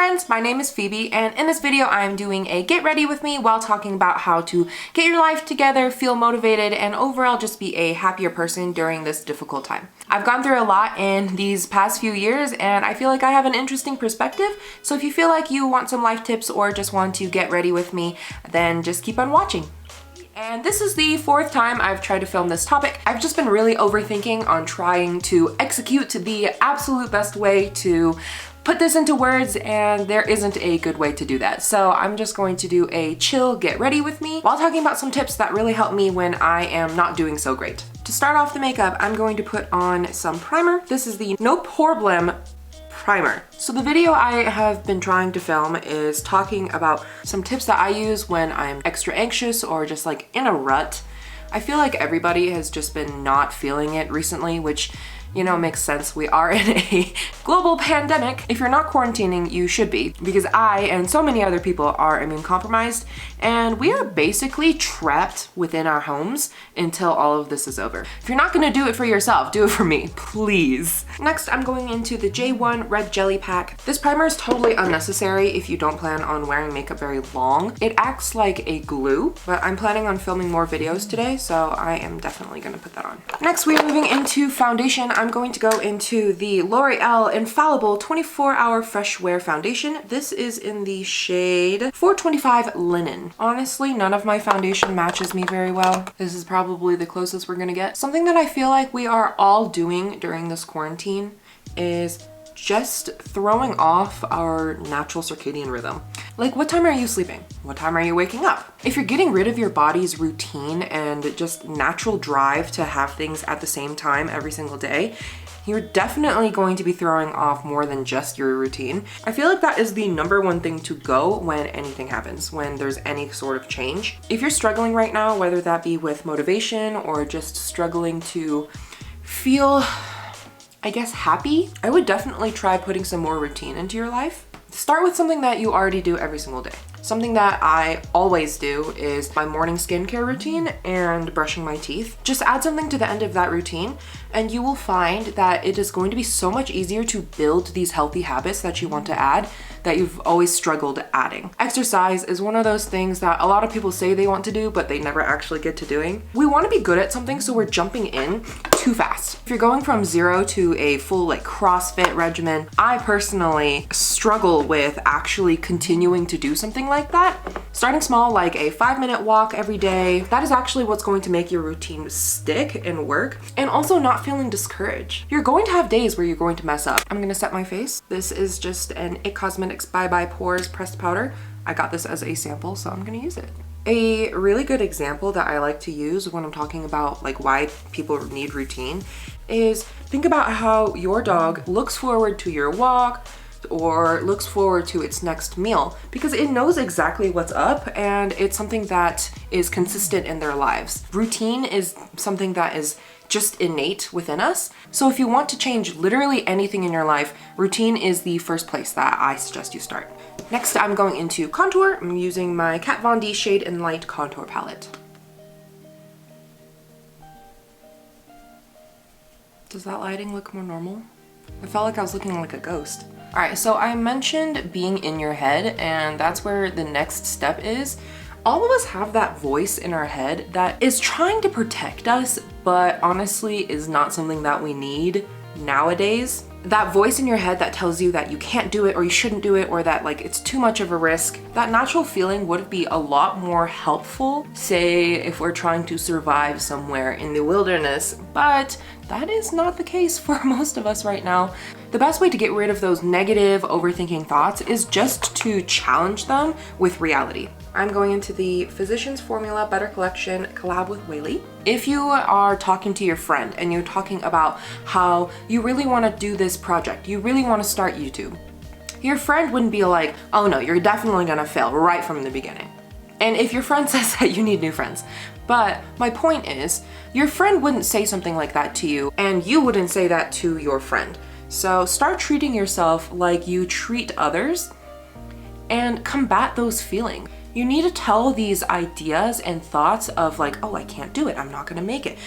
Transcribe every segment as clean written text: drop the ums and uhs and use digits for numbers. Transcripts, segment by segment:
friends, my name is Phoebe, and in this video I'm doing a get ready with me while talking about how to get your life together, feel motivated, and overall just be a happier person during this difficult time. I've gone through a lot in these past few years and I feel like I have an interesting perspective, so if you feel like you want some life tips or just want to get ready with me, then just keep on watching. And this is the fourth time I've tried to film this topic. I've just been really overthinking on trying to execute the absolute best way to put this into words, and there isn't a good way to do that. So I'm just going to do a chill get ready with me while talking about some tips that really help me when I am not doing so great. To start off the makeup, I'm going to put on some primer. This is the No Pore-blem Primer. So the video I have been trying to film is talking about some tips that I use when I'm extra anxious or just like in a rut. I feel like everybody has just been not feeling it recently, which, you know, makes sense. We are in a global pandemic. If you're not quarantining, you should be, because I and so many other people are immune compromised, and we are basically trapped within our homes until all of this is over. If you're not gonna do it for yourself, do it for me, please. Next, I'm going into the J1 Red Jelly Pack. This primer is totally unnecessary if you don't plan on wearing makeup very long. It acts like a glue, but I'm planning on filming more videos today, so I am definitely gonna put that on. Next, we are moving into foundation. I'm going to go into the Loreal Infallible 24-Hour Fresh Wear Foundation. This is in the shade 425 Linen. Honestly, none of my foundation matches me very well. This is probably the closest we're gonna get. Something that I feel like we are all doing during this quarantine is just throwing off our natural circadian rhythm. Like, what time are you sleeping? What time are you waking up? If you're getting rid of your body's routine and just natural drive to have things at the same time every single day, you're definitely going to be throwing off more than just your routine. I feel like that is the #1 thing to go when anything happens, when there's any sort of change. If you're struggling right now, whether that be with motivation or just struggling to feel, I guess, happy, I would definitely try putting some more routine into your life. Start with something that you already do every single day. Something that I always do is my morning skincare routine and brushing my teeth. Just add something to the end of that routine and you will find that it is going to be so much easier to build these healthy habits that you want to add that you've always struggled adding. Exercise is one of those things that a lot of people say they want to do, but they never actually get to doing. We want to be good at something, so we're jumping in too fast. If you're going from 0 to a full like CrossFit regimen, I personally struggle with actually continuing to do something like that. Starting small, like a 5-minute walk every day, that is actually what's going to make your routine stick and work, and also not feeling discouraged. You're going to have days where you're going to mess up. I'm gonna set my face. This is just an IT Cosmetics Bye Bye Pores pressed powder. I got this as a sample, so I'm gonna use it. A really good example that I like to use when I'm talking about like why people need routine is think about how your dog looks forward to your walk or looks forward to its next meal, because it knows exactly what's up and it's something that is consistent in their lives. Routine is something that is just innate within us. So if you want to change literally anything in your life, routine is the first place that I suggest you start. Next, I'm going into contour. I'm using my Kat Von D Shade and Light contour palette. Does that lighting look more normal? I felt like I was looking like a ghost. All right, so I mentioned being in your head, and that's where the next step is. All of us have that voice in our head that is trying to protect us, but honestly is not something that we need nowadays. That voice in your head that tells you that you can't do it or you shouldn't do it or that like it's too much of a risk, that natural feeling would be a lot more helpful, say if we're trying to survive somewhere in the wilderness, but that is not the case for most of us right now. The best way to get rid of those negative overthinking thoughts is just to challenge them with reality. I'm going into the Physicians Formula Better Collection collab with Weylie. If you are talking to your friend and you're talking about how you really want to do this project, you really want to start YouTube, your friend wouldn't be like, oh no, you're definitely gonna fail right from the beginning. And if your friend says that, you need new friends. But my point is, your friend wouldn't say something like that to you, and you wouldn't say that to your friend. So start treating yourself like you treat others and combat those feelings. You need to tell these ideas and thoughts of like, oh, I can't do it. I'm not gonna make it.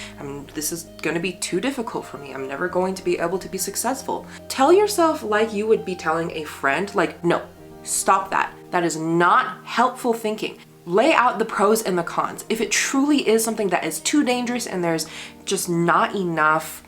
This is gonna be too difficult for me. I'm never going to be able to be successful. Tell yourself like you would be telling a friend, like, no, Stop that. That is not helpful thinking. Lay out the pros and the cons. If it truly is something that is too dangerous and there's just not enough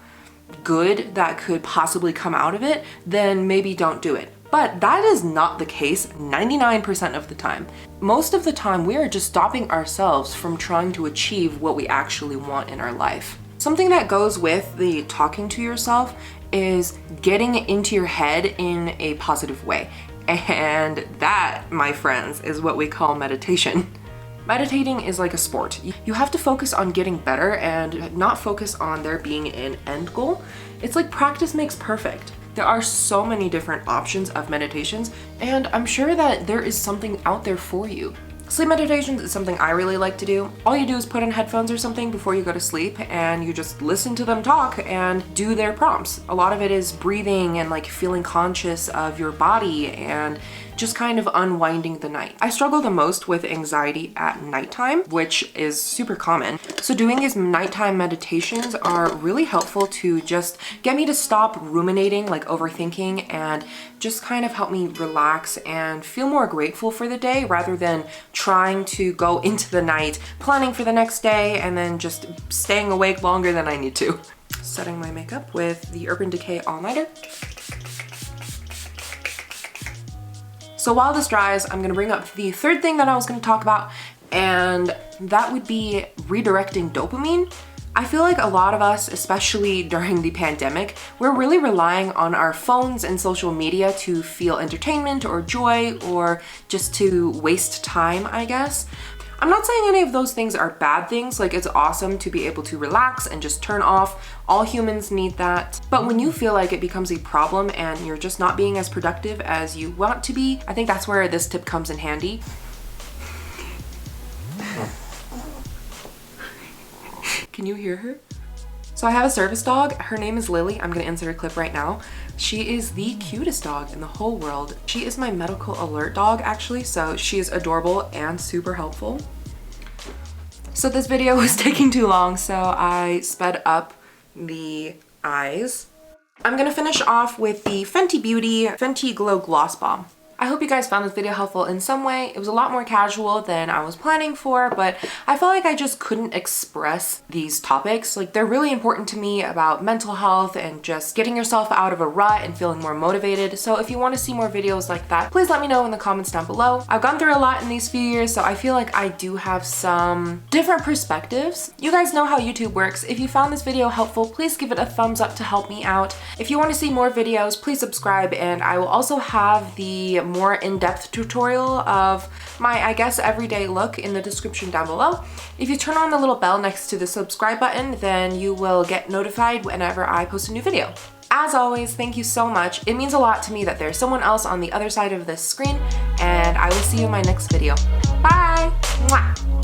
good that could possibly come out of it, then maybe don't do it. But that is not the case 99% of the time. Most of the time, we are just stopping ourselves from trying to achieve what we actually want in our life. Something that goes with the talking to yourself is getting into your head in a positive way. And that, my friends, is what we call meditation. Meditating is like a sport. You have to focus on getting better and not focus on there being an end goal. It's like practice makes perfect. There are so many different options of meditations, and I'm sure that there is something out there for you. Sleep meditations is something I really like to do. All you do is put in headphones or something before you go to sleep and you just listen to them talk and do their prompts. A lot of it is breathing and like feeling conscious of your body and just kind of unwinding the night. I struggle the most with anxiety at nighttime, which is super common. So doing these nighttime meditations are really helpful to just get me to stop ruminating, like overthinking, and just kind of help me relax and feel more grateful for the day rather than trying to go into the night, planning for the next day, and then just staying awake longer than I need to. Setting my makeup with the Urban Decay Eyeliner. So while this dries, I'm gonna bring up the third thing that I was gonna talk about, and that would be redirecting dopamine. I feel like a lot of us, especially during the pandemic, we're really relying on our phones and social media to feel entertainment or joy or just to waste time, I guess. I'm not saying any of those things are bad things, like it's awesome to be able to relax and just turn off. All humans need that. But when you feel like it becomes a problem and you're just not being as productive as you want to be, I think that's where this tip comes in handy. Can you hear her? So I have a service dog. Her name is Lily. I'm gonna insert a clip right now. She is the cutest dog in the whole world. She is my medical alert dog, actually, so she is adorable and super helpful. So this video was taking too long, so I sped up the eyes. I'm gonna finish off with the Fenty Beauty Fenty Glow Gloss Bomb. I hope you guys found this video helpful in some way. It was a lot more casual than I was planning for, but I felt like I just couldn't express these topics. Like, they're really important to me about mental health and just getting yourself out of a rut and feeling more motivated. So if you want to see more videos like that, please let me know in the comments down below. I've gone through a lot in these few years, so I feel like I do have some different perspectives. You guys know how YouTube works. If you found this video helpful, please give it a thumbs up to help me out. If you want to see more videos, please subscribe, and I will also have the more in-depth tutorial of my, I guess, everyday look in the description down below. If you turn on the little bell next to the subscribe button, then you will get notified whenever I post a new video. As always, thank you so much. It means a lot to me that there's someone else on the other side of this screen, and I will see you in my next video. Bye! Mwah!